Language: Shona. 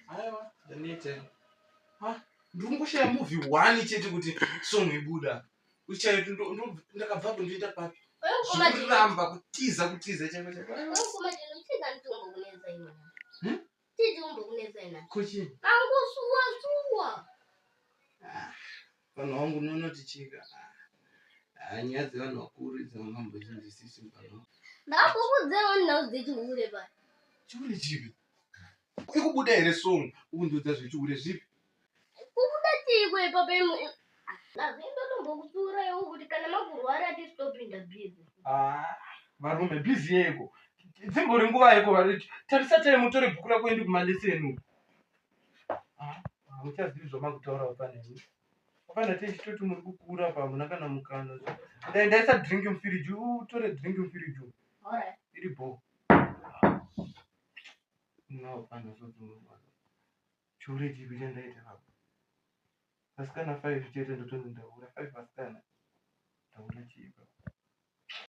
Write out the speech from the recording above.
Aiwa, danite. Ndungusha movie 1 chete kuti song ibuda. Uchayo ndakabva kundoita papi. Zvikuramba kutiza chako. Kuma ndinotiza ntombo kuneza imwe. Titombo kuneza ina. Kuchi. Kangosuwa. Pano wangu nonoti chika. Nyaya dzevanhu vakuru dzavangambozvinzwisisi pano. Ndakakudzewo ndinozvichiure pa. Chiure chipi? Ikubuda here song ukundodza zvechiure zvipi? Kubuda chikwe pape. Ndazindotombokutsura iwo kuti kana makurwara tisitopinda busy. Varume busy yeko. Dzimbori nguva yeko vari. Tarisati mutore bhuku rako ende kumaleseni. Muchazivi zvamakutaura paneni. Hapana tichitoti muri kukura pa muna kana mukana. Ndaisa drink mufiriji, utore drink mufiriji. Alright. Iri bo. No, pana sotu. Chiure chipi chandaita hapo. Vasikana 5 chete ndotonda ndaura 5 vasikana. Ndaura chipa.